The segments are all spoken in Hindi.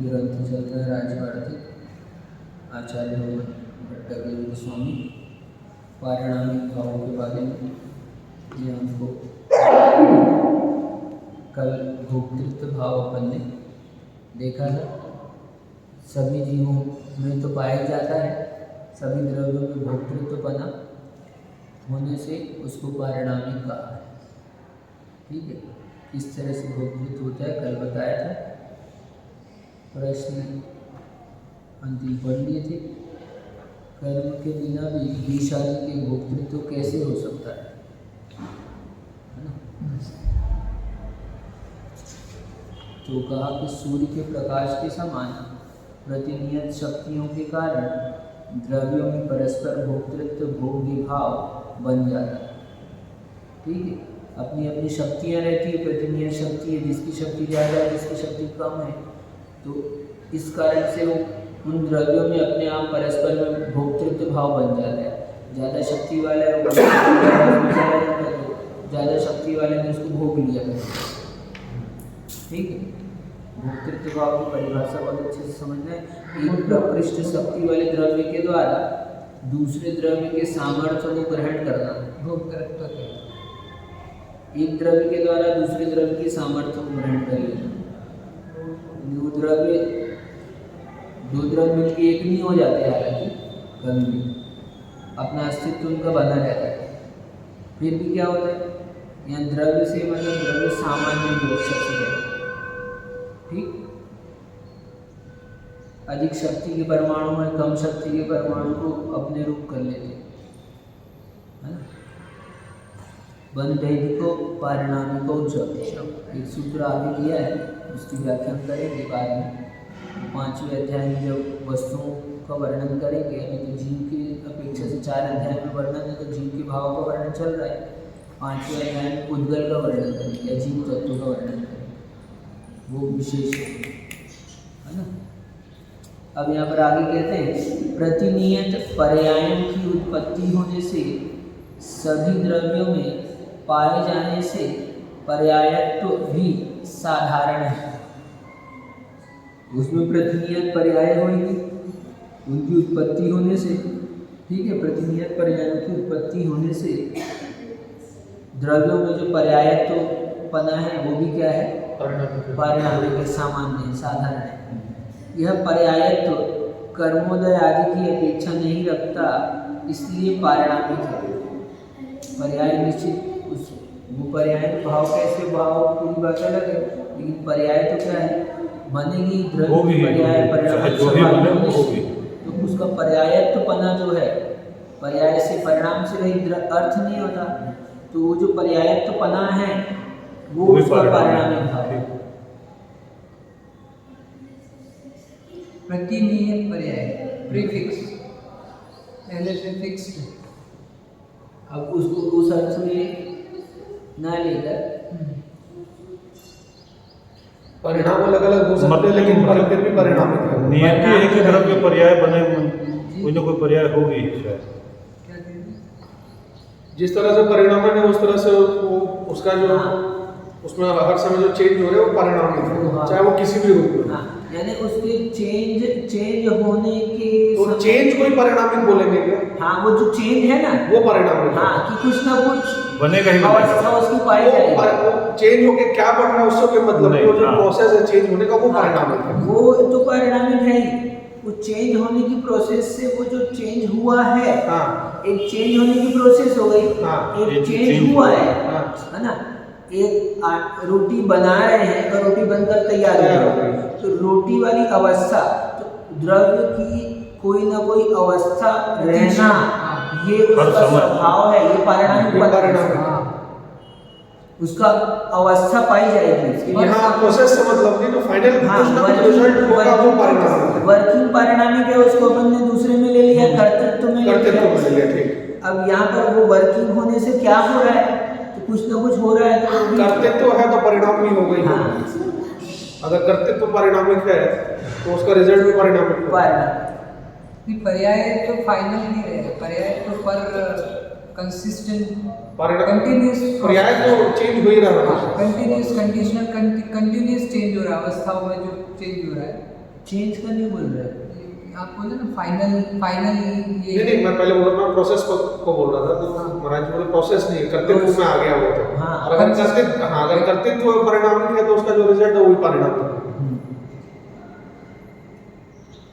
ग्रंथ चल रहा है राजवार्तिक, आचार्य भट्टाचार्य स्वामी पारिणामिक भावों के बारे में। ये हमको कल भोक्तृत्व भाव अपन ने देखा था। सभी जीवों में तो पाया जाता है, सभी द्रव्यों में भोक्तृत्वपना होने से उसको पारिणामिक कहा है। ठीक है, किस तरह से भोक्तृत्व होता है कल बताया था। प्रश्न अंतिम पढ़ लिए थे। कर्म के बिना भी विशाली के भोक्तृत्व कैसे हो सकता है ना? तो कहा कि सूर्य के प्रकाश के समान प्रतिनियत शक्तियों के कारण द्रव्यों में परस्पर भोक्तृत्व भोग्य भाव बन जाता है। ठीक है, अपनी अपनी शक्तियाँ रहती है, प्रतिनियत शक्ति है, जिसकी शक्ति ज़्यादा है जिसकी शक्ति कम है, तो इस कारण से वो उन द्रव्यों में अपने आप परस्पर में भोक्तृत्व भाव बन जाता है। ज़्यादा शक्ति वाला है वो ज़्यादा शक्ति वाले ने उसको भोग लिया। ठीक है, भोक्तृत्व भाव की परिभाषा बहुत अच्छे से समझना है। एक प्रकृष्ट शक्ति वाले द्रव्य के द्वारा दूसरे द्रव्य के सामर्थ्य को ग्रहण करना भोक्तृत्व है। एक द्रव्य के द्वारा दूसरे द्रव्य के सामर्थ्य को ग्रहण कर लेना। दो द्रव्य मिलकर एक नहीं हो जाते, हालांकि कभी भी अपना अस्तित्व उनका बना रहता है। फिर भी क्या होता है, यहाँ द्रव्य से मतलब द्रव्य सामान्य योग शक्ति है। ठीक, अधिक शक्ति के परमाणु में कम शक्ति के परमाणु को अपने रूप कर लेते हैं। बंधैधिको पारिणामिको च, एक सूत्र आगे दिया है, उसकी व्याख्या करेंगे बाद में। 5वें अध्याय में जब वस्तुओं का वर्णन करेंगे, अभी तो जीव की अपेक्षा से 4 अध्याय में वर्णन है, तो जीव के भाव का वर्णन चल रहा है। 5वें अध्याय में उद्गल का वर्णन करेंगे या जीव तत्व का वर्णन करेंगे, वो विशेष है ना। अब यहाँ पर आगे कहते हैं, प्रतिनियत पर्यायों की उत्पत्ति होने से सभी द्रव्यों में पाए जाने से पर्यायत्व भी साधारण है। उसमें प्रतिनियत पर्याय होंगे, उनकी उत्पत्ति होने से। ठीक है, प्रतिनियत पर्यायों की उत्पत्ति होने से द्रव्यों में जो पर्यायत्व पना है वो भी क्या है, पारिणामिक है, सामान्य है, साधारण है। यह पर्यायत्व कर्मोदय आदि की अपेक्षा नहीं रखता, इसलिए पारिणामिक है। पर्याय निश्चित वो पर्याय भाव कैसे भाव पूरी बात अलग है, लेकिन पर्याय तो क्या है, बनेगी द्रव्य पर्याय परिणाम, तो उसका पर्यायत्वपना जो है, पर्याय से परिणाम से रही अर्थ नहीं होता, तो वो जो पर्यायत्वपना है वो उसका पारिणामिक भाव है। प्रतिनियत पर्याय प्रीफिक्स पहले से फिक्स्ड, अब उसको उस अर्थ में ना लेकर परिणाम अलग अलग हो सकते हैं, लेकिन फिर भी परिणामिक है। नियति है कि द्रव्य पर्याय बने, कोई ना कोई पर्याय होगी शायद। जिस तरह से परिणामन है उस तरह से वो उसका जो उसमें हर समय जो चेंज हो रहे हैं वो परिणामिक है, चाहे वो किसी भी रूप में। यानी उसके चेंज होने के तो चेंज कोई परिणामिक बोलेंगे क्या? हाँ, वो जो चेंज है ना वो परिणामिक। हाँ, कि कुछ ना कुछ बनेगा ही अवस्था उसकी पाई जाएगी। वो चेंज होके क्या बन रहा है उससे कोई मतलब नहीं, वो जो प्रोसेस है चेंज होने का वो परिणामिक है। वो तो परिणामिक है ही, वो चेंज होने की प्रोसेस से वो जो चेंज हुआ है, एक चेंज होने की प्रोसेस हो गई, एक चेंज हुआ है ना। एक रोटी बना रहे हैं तो रोटी बनकर तैयार हो गई, तो रोटी वाली अवस्था, तो द्रव्य की कोई ना कोई अवस्था रहना, ये उसका स्वभाव है, ये परिणामिक उसका अवस्था पाई जाएगी। यहाँ प्रोसेस से मतलब नहीं, तो फाइनल रिजल्ट होगा वो परिणामिक है। वर्किंग पारिणामिक है, उसको अपन ने दूसरे में ले लिया, कर्तृत्व में ले लिया। ठीक, अब यहाँ पर वो वर्किंग होने से क्या हो रहा है, तो कुछ ना कुछ हो रहा है, तो कर्तृत्व है तो परिणाम भी हो गई। अगर कर्तृत्व परिणामिक है तो उसका रिजल्ट भी परिणामिक है। पर्याय तो फाइनल नहीं रहेगा, पर्याय तो पर कंसिस्टेंट कंटिन्यूअस पर्याय तो चेंज हो ही रहा है, कंटिन्यूअस कंडीशनल कंटिन्यूअस चेंज हो रहा है, अवस्थाओं में जो चेंज हो रहा है चेंज करने बोल रहे हैं। आप बोले ना फाइनल ये नहीं मैं पहले बोल रहा था प्रोसेस को बोल रहा था, तो महाराज जी बोले प्रोसेस नहीं, कर्तव्य में आ गया वो तो। हाँ। और अगर कर्तृत्व परिणामिक है तो उसका जो रिजल्ट है वही परिणामिक है।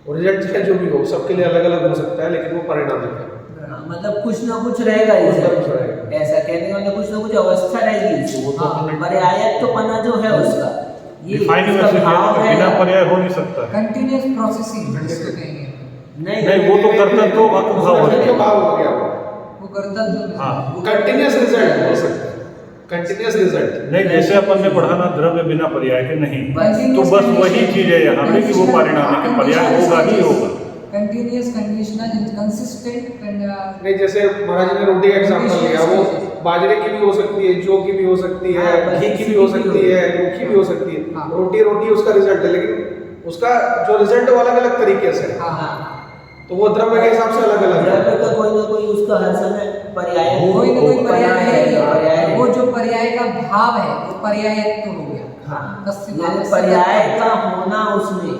और रिजल्ट चाहे जो भी हो, सबके लिए अलग अलग हो सकता है, लेकिन वो परिणामिक है। मतलब कुछ ना कुछ रहेगा कुछ ना कुछ इसे, रहेगा। ऐसा कहने का मतलब कुछ ना कुछ अवस्था रहेगी इसे। वो तो अपने- पर्यायत्वपना जो है उसका, ये डिफाइन इसका वैसे किया भाव ना, है। बिना पर्याय हो नहीं सकता है। कंटिन्यूस प्रोसेसिंग जिसको कहेंगे नहीं, वो तो कर्तव्य तो वक्त भाव हो कर्तव्य गया। भाव हो गया वो। वो कर्तव्य में हाँ। वो कंटिन्यूअस रिजल्ट बोल सकते हैं, कंटिन्यूअस रिजल्ट। नहीं, जैसे अपन ने पढ़ा ना, द्रव्य बिना पर्याय के नहीं, तो बस वही चीज है यहाँ पे कि वो परिणामिक है, पर्याय होगा ही होगा। कंटिन्यूअस कंडीशनल कंसिस्टेंट नहीं, जैसे महाराज जी ने रोटी का एग्जांपल लिया, वो बाजरे की भी हो सकती है, जौ की भी हो सकती है, हाँ, घी की भी हो सकती है, मूंग की भी हो सकती है। हाँ। रोटी उसका रिजल्ट है, लेकिन उसका जो रिजल्ट है वो अलग अलग तरीके से है। हाँ तो वो द्रव्य के हिसाब से अलग अलग है। द्रव्य का कोई ना कोई उसका हर समय पर्याय कोई ना कोई पर्याय पर्याय है, वो जो पर्याय का भाव है वो पर्यायत्व हो गया। हाँ, तस्य यानी भावस्य पर्याय तत्व। का होना उसमें,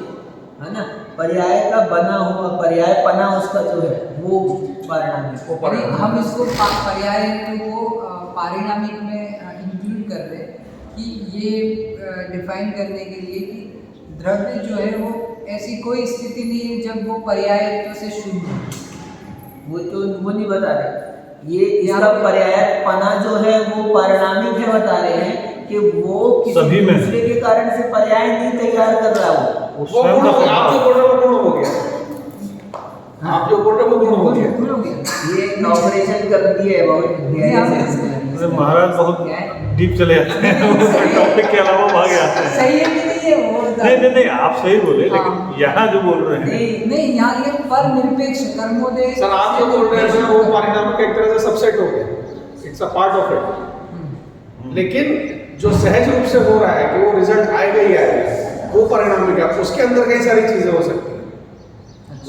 है ना, पर्याय का बना हुआ पर्यायपना उसका जो है वो परिणामिक। यानी हम इसको पर्यायत्व को पारिणामिक में इंक्लूड कर रहे हैं कि ये डिफाइन करने के लिए कि द्रव्य जो है वो ऐसी कोई स्थिति नहीं है जब वो पर्यायत्व से शून्य हो। वो नहीं बता रहे, ये इसका पर्यायपना जो है वो परिणामिक है, बता रहे हैं कि वो किसी सभी में दूसरे के कारण से पर्याय नहीं तैयार कर रहा वो। वो गुण हो गया, आप जो बोल रहे हो वो गुण हो गया, आप जो बोल रहे हो वो गुण हो गया। गुण हो गया। ये ऑपरेशन कर दिए है बहुत गहरे से। अरे महाराज बहुत डीप चले जाते हैं, टॉपिक के अलावा भाग जाते हैं। सही है कि नहीं है वो नहीं, आप सही बोले, लेकिन यहाँ जो बोल रहे हैं नहीं, नहीं, यहाँ लेकिन पर निरपेक्ष कर्मोदय सर आप जो बोल रहे हैं वो परिणाम का एक तरह से सबसेट हो गया, it's a part of it. लेकिन जो सहज रूप से हो रहा है कि वो रिजल्ट आएगा ही आएगा, वो परिणामिक है। उसके अंदर कई सारी चीजें हो सकती हैं,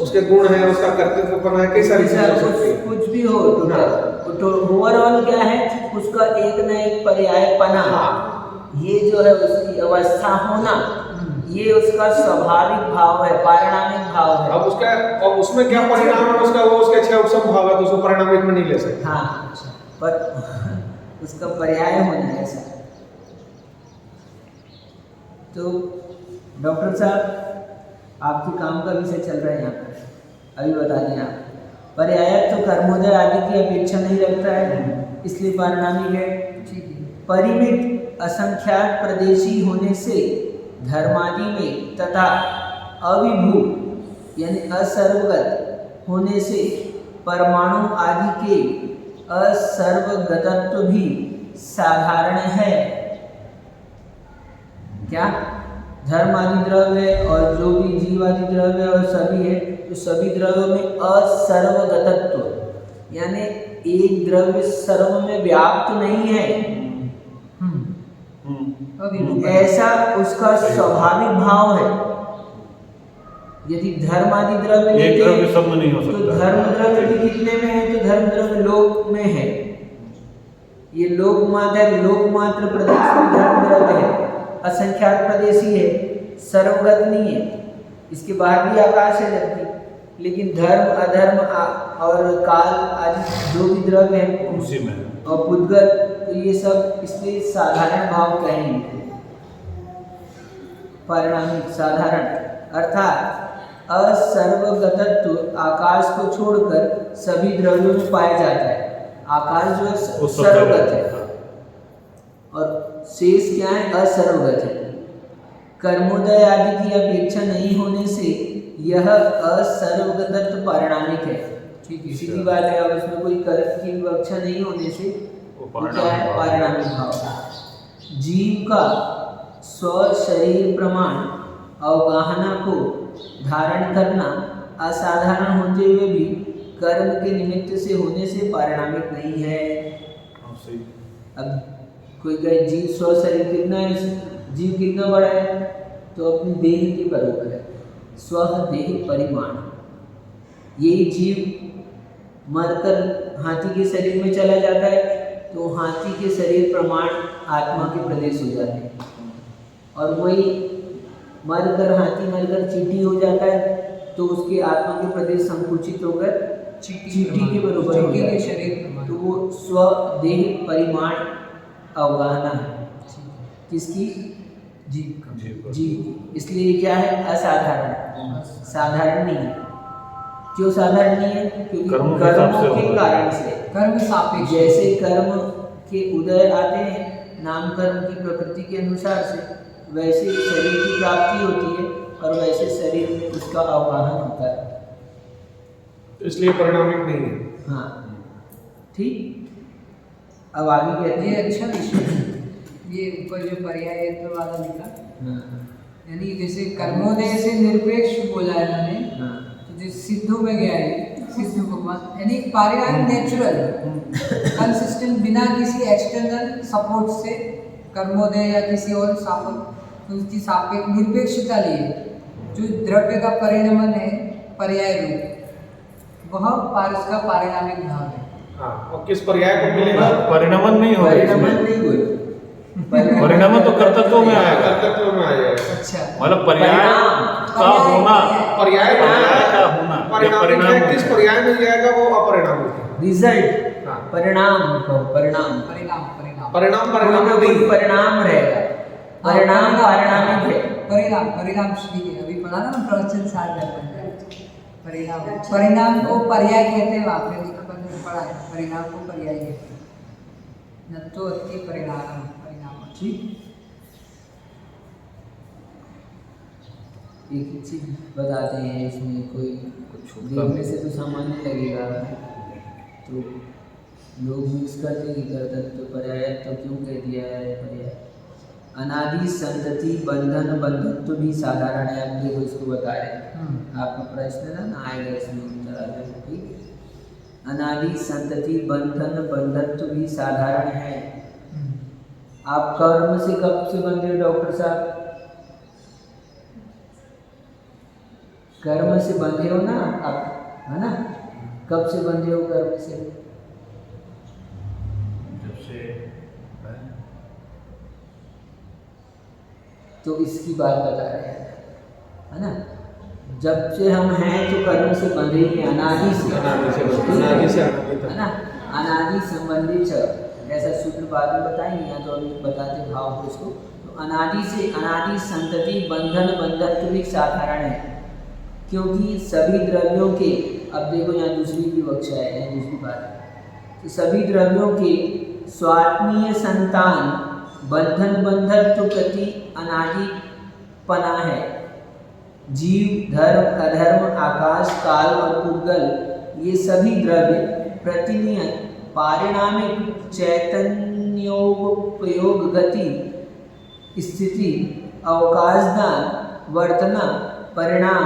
उसके गुण है, उसका कर्तव्यपना है, कई सारी चीजें हो सकती है। कुछ भी हो तो ओवरऑल क्या है, उसका एक न एक पर्यायपना, ये जो है उसकी अवस्था होना, ये उसका स्वाभाविक भाव है, पारिणामिक भाव है। अब उसका और उसमें क्या परिणाम है उसका, वो उसके छह उपसम भाव है, तो उसको परिणामिक में नहीं ले सकते। हाँ, पर उसका पर्याय होना है ऐसा। तो डॉक्टर साहब आपके काम का विषय चल रहा है यहाँ पर, अभी बता दें आप। पर्यायत्व तो कर्मोदय आदि की अपेक्षा नहीं रखता है, इसलिए परिणामिक है। ठीक है। परिमित असंख्यात प्रदेशी होने से धर्मादि में तथा अविभू यानी असर्वगत होने से परमाणु आदि के असर्वगतत्व भी साधारण है। क्या? धर्म आदि द्रव्य और जो भी जीव आदि द्रव्य और सभी है, तो सभी द्रव्यों में असर्वगतत्व यानी एक द्रव्य सर्व में व्याप्त नहीं है, ऐसा उसका स्वाभाविक भाव है। यदि धर्म आदि द्रव्य एक लेते द्रव्य हैं सब में नहीं हो तो सकता। धर्म द्रव्य भी कितने में है, तो धर्म द्रव्य लोक में है। ये लोक मात्र प्रदेश में धर्म द्रव्य है, असंख्यात प्रदेशी है, सर्वगत नहीं है। इसके बाहर भी आकाश है धरती, लेकिन धर्म अधर्म और काल आदि जो भी द्रव्य है उसी में और पुद्गल, तो ये सब इसलिए साधारण भाव कहेंगे। परिणामिक साधारण अर्थात असर्वगतत्व आकाश को छोड़कर सभी द्रव्यों में पाया जाता है। आकाश जो है सर्वगत है और शेष क्या है, असर्वगत है। कर्मोदय आदि की अपेक्षा नहीं होने से यह असर्वगतत्व परिणामिक है। ठीक है, सीधी बात है। और उसमें कोई कर्म की विवक्षा नहीं होने से वो क्या है, परिणामिक भाव। जीव का स्व शरीर प्रमाण अवगाहना को धारण करना असाधारण होते हुए भी कर्म के निमित्त से होने से पारिणामिक नहीं है। अब कोई कहे जीव स्व शरीर कितना है, जीव कितना बड़ा है, तो अपनी देह के बराबर है, स्व देह परिमाण। यही जीव मरकर हाथी के शरीर में चला जाता है तो हाथी के शरीर प्रमाण आत्मा के प्रदेश हो जाते हैं। और वही मरकर हाथी मरकर चींटी हो जाता है तो उसके आत्मा के प्रदेश संकुचित होकर चींटी के बराबर हो चींटी जाता के है। शरीर प्रमाण। तो वो स्वदेह परिमाण अवगाहना है किसकी? जीव का। जीव। इसलिए ये क्या है? असाधारण, साधारण नहीं है। क्यों साधारण नहीं है? क्योंकि कर्मों के हिसाब से कर्मों के होगा। कारण से, कर्म सापेक्ष। जैसे कर्म के उदय आते हैं नाम कर्म की प्रकृति के अनुसार से, वैसे शरीर की प्राप्ति होती है और वैसे शरीर में उसका अवगाहन होता है। इसलिए परिणामिक नहीं है। हाँ, ठीक। अब आगे कहते ये हैं। अच्छा विषय है। ये ऊपर जो पर्याय वाला लिखा, हाँ, यानी जैसे कर्मोदय से निरपेक्ष बोला है इन्होंने, हाँ, तो जिस सिद्धों में गया है, सिद्ध भगवान यानी पारिणाम नेचुरल कंसिस्टेंट, बिना किसी एक्सटर्नल सपोर्ट से कर्मोदय या किसी और उसकी सापेक्ष निरपेक्षता लिए जो द्रव्य का परिणमन है पर्याय रूप, वह पारस का पारिणामिक भाव है। हाँ, और किस पर्याय को मिलेगा? परिणमन नहीं होगा परिणमन इसमें। नहीं हुए। परिणमन तो कर्तव्यों में आएगा। कर्तव्य में आ जाएगा। अच्छा, मतलब पर्याय का होना, पर्याय का होना या परिणामिक परिणाम है, किस पर्याय में जाएगा वो अपरिणामिक है। रिजल्ट, हाँ। परिणाम कहो, परिणाम। परिणाम परिणाम परिणाम कोई ना परिणाम कोई नहीं। परिणाम रहेगा। परिणाम पारिणामिक है। परिणाम परिणाम श्री है, अभी पढ़ा ना प्रवचन सार में परिणाम, परिणाम को पर्याय कहते हैं। वहाँ पे पढ़ा है, परिणाम को पर्याय कहते हैं। न तो अति परिणाम परिणाम। ठीक। एक चीज बताते हैं इसमें, कोई देखने से तो सामान्य लगेगा, तो लोग मिक्स करते हैं कि कर्तव्य तो पर्याय तो क्यों कह दिया है पर्याय। अनादि संतति बंधन बंधत्व भी साधारण है। आप देखो इसको बता रहे हैं, आपका प्रश्न था ना, आएगा इसमें उत्तर आ जाएगा। ठीक। अनादि संतति बंधन बंधत्व भी साधारण है। आप कर्म से कब से बंधे हो डॉक्टर साहब? कर्म से बंधे हो ना आप, है ना? कब से बंधे हो कर्म से? जब से तो इसकी बात बता रहे हैं, है ना? जब से हम हैं तो कर्म से बंधे ही हैं, अनादि से, अनादि से अनादि तक। है ना? अनादि संबंधित ऐसा सूत्र बाद में बताएंगे, या तो अभी बताते भाव को इसको। तो अनादि से अनादि संतति बंधन बंधत्व भी साधारण है, क्योंकि सभी द्रव्यों के, अब देखो यहाँ दूसरी विवक्षा है, यहाँ दूसरी बात है, तो सभी द्रव्यों के स्वात्मीय संतान बंधन बंधत्व प्रति अनादि पना है। जीव, धर्म, अधर्म, आकाश, काल और पुद्गल, ये सभी द्रव्य प्रतिनियत पारिणामिक चैतन्योपयोग गति स्थिति अवकाशदान वर्तना परिणाम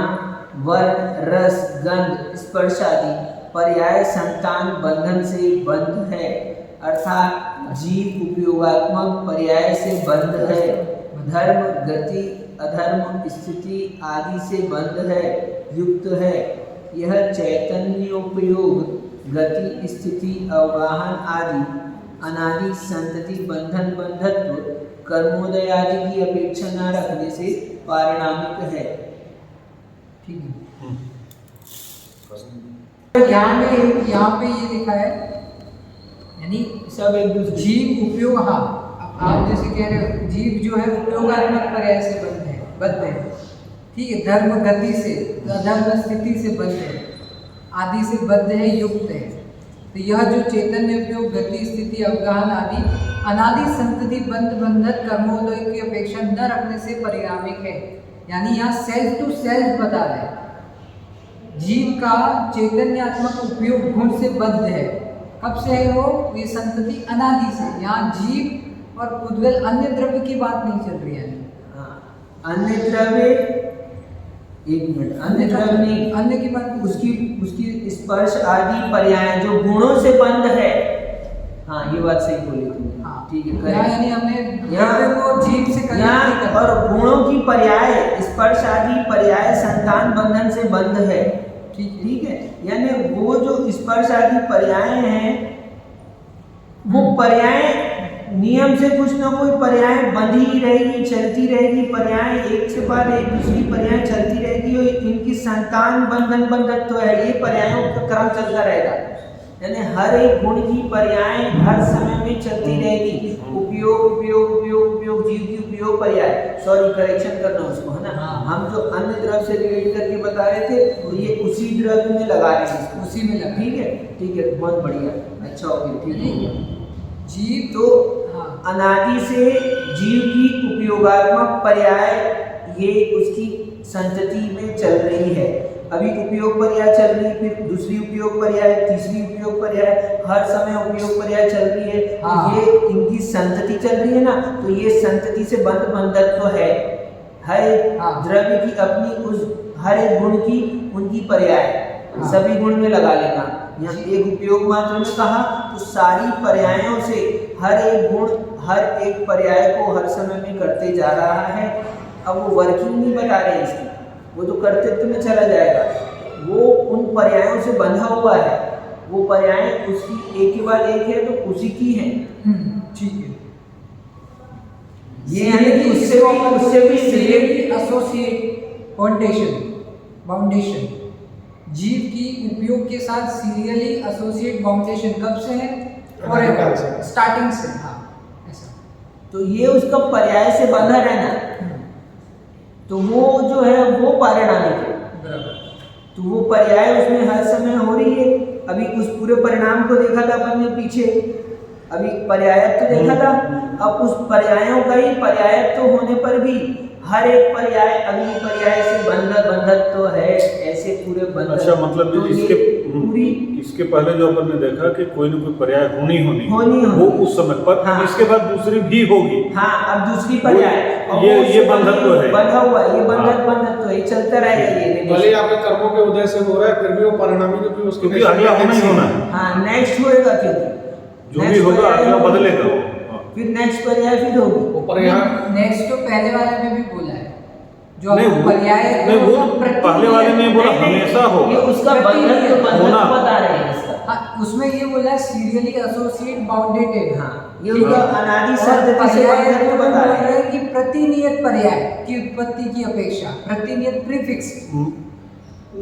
वर्ण रस गंध स्पर्श आदि पर्याय संतान बंधन से बंध है, अर्थात जीव उपयोगात्मक पर्याय से बंध है, धर्म गति अधर्म स्थिति आदि से बंध है, युक्त है। यह चैतन्योपयोग गति स्थिति अवगाहन आदि अनादि संतति बंधन बंधत्व कर्मोदय आदि की अपेक्षा न रखने से पारिणामिक है। ठीक है। यहाँ पे ये लिखा है, यानी सब एक दूसरे जीव उपयोग, हाँ अब आप जैसे कह रहे हो जीव जो है उपयोगात्मक पर्याय से बद्ध है, ठीक है। धर्म गति से, अधर्म स्थिति से बद्ध है, आदि से बद्ध है, युक्त है। तो यह जो चैतन्य उपयोग गति स्थिति अवगाहन आदि अनादि संतति बंध बंधन कर्मोदय की अपेक्षा न रखने से परिणामिक है। यानी यहाँ सेल्फ टू सेल्फ बता रहे हैं, जीव का चैतन्यात्मक उपयोग गुण से बद्ध है। कब से है वो? ये संतति अनादि से। यहाँ जीव और पुद्गल अन्य द्रव्य की बात नहीं चल रही है। अन्य द्रव्य, एक मिनट, अन्य द्रव्य नहीं, अन्य की बात उसकी स्पर्श आदि पर्याय जो गुणों से बंध है। हाँ, ये बात सही बोली तुमने। हाँ, ठीक है, यहाँ करेक्ट। यानी हमने द्रव्य को जीव से कनेक्ट नहीं यहाँ करना। और गुणों की पर्याय स्पर्श आदि पर्याय संतान बंधन से बंध है। ठीक है, यानी वो जो स्पर्श आदि पर्याय हैं, वो पर्याय नियम से कुछ ना कोई पर्याय बंधी ही रहेगी, चलती रहेगी, पर्याय एक से बाद एक दूसरी पर्याय चलती रहेगी और इनकी संतान बंधन बंधत्व है, ये पर्यायों का क्रम चलता रहेगा। यानी हर एक गुण की पर्याय हर समय में चलती रहेगी। उपयोग उपयोग उपयोग उपयोग, जीव की उपयोग पर्याय, सॉरी करेक्शन करना उसको, है ना। हम जो अन्य द्रव्य से रिलेट करके बता रहे थे तो ये उसी द्रव्य में लगा रहे हैं इसको, उसी में लगा। ठीक है, बहुत बढ़िया, अच्छा हो गया, ठीक है। जीव तो अनादि से जीव की उपयोगात्मक पर्याय ये उसकी संतति में चल रही है। अभी उपयोग पर्याय चल रही है, फिर दूसरी उपयोग पर्याय, तीसरी उपयोग पर्याय, हर समय उपयोग पर्याय चल रही है। हाँ। ये इनकी संतति चल रही है ना, तो ये संतति से बंध बंधत्व है। हर एक हाँ। द्रव्य की अपनी उस हर एक गुण की उनकी पर्याय, हाँ। सभी गुण में लगा लेना। यहाँ एक उपयोग मात्र में कहा तो सारी पर्यायों से हर एक गुण हर एक पर्याय को हर समय में करते जा रहा है। अब वो वर्किंग नहीं बता रहे इसकी, वो तो कर्तृत्व में चला जाएगा, वो उन पर्यायों से बंधा हुआ है। वो पर्याय उसकी एक के बाद एक है तो उसी की है। ठीक है। ये यानी कि उससे भी सीरियली एसोसिएट बाउंडेशन जीव की उपयोग के साथ सीरियली एसोसिएट बाउंडेशन कब से है? अनादिकाल से। स्टार्टिंग से। हाँ, ऐसा। तो ये उसका पर्याय से बंधा रहना, तो वो जो है वो पारिणामिक है। तो वो पर्याय उसमें हर समय हो रही है। अभी उस पूरे परिणाम को देखा था अपन ने पीछे, अभी पर्यायत्व तो देखा था। अब उस पर्यायों का ही पर्यायत्व तो होने पर भी हर एक पर्याय अगली पर्याय से बंधत्व तो है, ऐसे पूरे बंधन। अच्छा, मतलब तो इसके पूरी इसके पहले जो अपन ने देखा कि कोई ना कोई पर्याय होनी होनी। वो उस समय पर, हाँ। इसके बाद दूसरी भी होगी। हाँ, अब दूसरी पर्याय ये बंधत्व है, बंधा हुआ, ये बंधत्व है, चलता रहेगा ये। भले ही आपके कर्मों के उदय से हो रहा है, फिर भी वो परिणामी जो भी उसके क्योंकि अगला होना ही होना है। हाँ, नेक्स्ट होएगा, क्योंकि जो भी होगा अगला बदलेगा। फिर नेक्स्ट पर्याय फिर होगी। वो पर्याय नेक्स्ट तो पहले वाले में भी बोला है, जो नहीं, वो- पर्याय नहीं, वो पहले वाले ने बोला हमेशा होगा। ये उसका बंधत्व बता रहे हैं इसका। हाँ, उसमें ये बोला है सीरियली एसोसिएट बाउंडेड है। हाँ, ये उनका अनादि संतति से पर्याय बंधत्व बोल बता रहे रहे हैं। हैं कि प्रतिनियत पर्याय की उत्पत्ति की अपेक्षा प्रतिनियत प्रीफिक्स।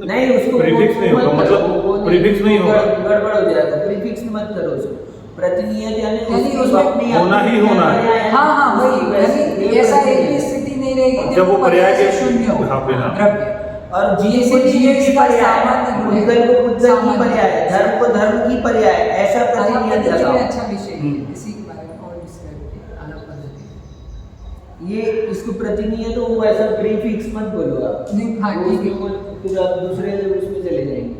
नहीं, उसको प्रीफिक्स नहीं होगा, मतलब प्रीफिक्स नहीं होगा, गड़बड़ हो जाएगा। प्रीफिक्स मत करो उसको। प्रतिनियत यानी उसमें उसमें होना ही होना है। हाँ, वही ऐसा एक भी स्थिति नहीं रहेगी जब वो पर्याय के शून्य हो हाँ, बिना। द्रव्य। और जीव जैसे को जीव की इसका पर्याय, सामान्य गुण है। उद्गल को उद्गल की सामान्य। पर्याय, धर्म को धर्म की पर्याय, ऐसा प्रतिनियत लगाओ। अच्छा विषय है, इसी के बारे में और डिस्कस करते अलग पद्धति। ये इसको प्रतिनियत हो, ऐसा प्रीफिक्स मत बोलो आप। नहीं, हाँ, ठीक है। फिर आप दूसरे उसमें चले जाएंगे।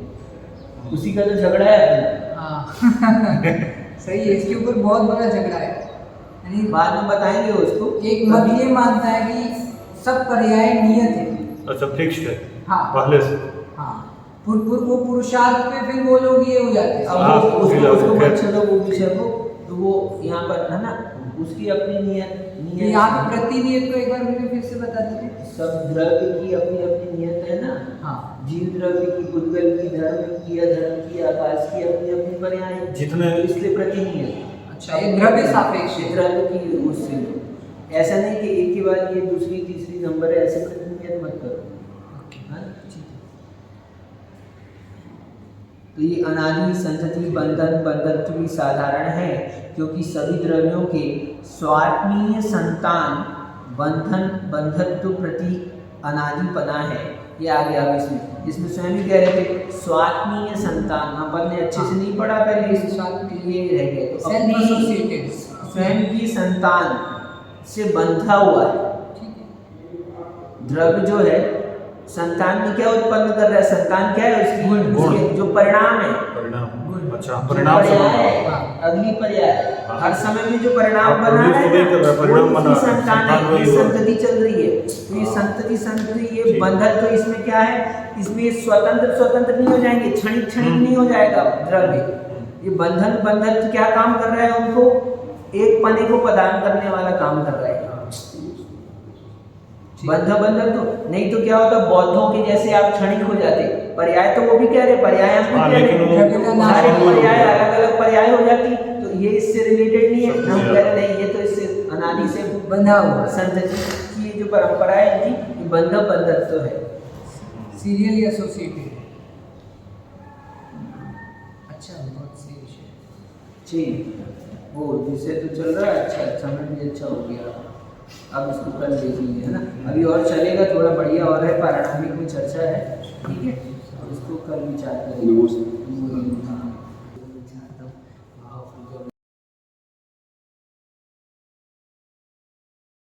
उसी का तो झगड़ा है अपना। हाँ सही है, इसके ऊपर बहुत बड़ा झगड़ा है। यानी बाद में बताएंगे उसको। एक मत ये मानता है कि सब पर्याय नियत है। अच्छा, फिक्स्ड है। हाँ। पहले से। हाँ, वो पुरुषार्थ पे फिर वो लोग ये हो जाते हैं। अब हाँ, उसको खैर। मत छोड़ो वो विषय को, तो वो यहाँ पर है ना, उसकी अपनी नियत यहाँ पे प्रतिनियत को एक बार मुझे फिर से बता दीजिए। सब द्रव्य की अपनी अपनी नियत है ना। हाँ, जीव द्रव्य की, उद्गल की, धर्म की, अधर्म की, आकाश की अपनी अपनी पर्याय है। जितने- तो इसलिए प्रतिनियत। अच्छा, ये द्रव्य सापेक्ष है। द्रव्य की उससे ऐसा नहीं कि एक के बाद ये दूसरी तीसरी नंबर है, ऐसे प्रतिनियत मत करो। हाँ? तो ये अनादि संतति बंधत्व भी साधारण है, क्योंकि सभी द्रव्यों के स्वात्मीय संतान बंधत्व प्रति अनादिपना है। ये आ गया अब इसमें स्वयं ही कह रहे थे स्वात्मीय संतान। अपन ने अच्छे से नहीं पढ़ा पहले, इस स्वात्म के लिए रह गए। तो सेल्फ अपनी एसोसिएटेड स्वयं की संतान से बंधा हुआ है। द्रव्य जो है संतान में क्या उत्पन्न कर रहा है? संतान क्या है उसकी? गुण। उसके जो परिणाम है, परिणाम। अच्छा, जो परिणाम से पर्याय है, हाँ। अगली पर्याय हाँ। हर समय में जो परिणाम हाँ, बना produce है वही कर रहा है, परिणाम वो बना इसकी रहा है, संतान संतान है, वही ये हुआ। संतति चल रही है। तो ये संतति ये ठीक। बंधन तो इसमें क्या है? इसमें स्वतंत्र नहीं हो जाएंगे, क्षणिक नहीं हो जाएगा द्रव्य। ये बंधन क्या काम कर रहा है? उनको एक पने को प्रदान करने वाला काम कर रहा है। बंधन तो नहीं तो क्या होता, बौद्धों के जैसे आप क्षणिक हो जाते। पर्याय तो वो भी कह रहे, पर्याय हम भी हाँ, कह लेकिन रहे, वो- सारे पर्याय अलग अलग पर्याय हो जाती। तो ये इससे रिलेटेड नहीं है, सबसे हम कह ज्यादा। रहे नहीं, ये तो इससे अनादि से बंधा हुआ है। संतति की जो परंपरा है इनकी, ये बंधत्व है। Serially associated. अच्छा, बहुत सही विषय। ठीक, वो विषय तो चल रहा है, अच्छा समय भी अच्छा हो गया। अब इसको कल देखेंगे, है ना। अभी और चलेगा, थोड़ा बढ़िया और है, पारिणामिक में चर्चा है, ठीक है, इसको कल विचार करेंगे। नमस्ते। हाँ।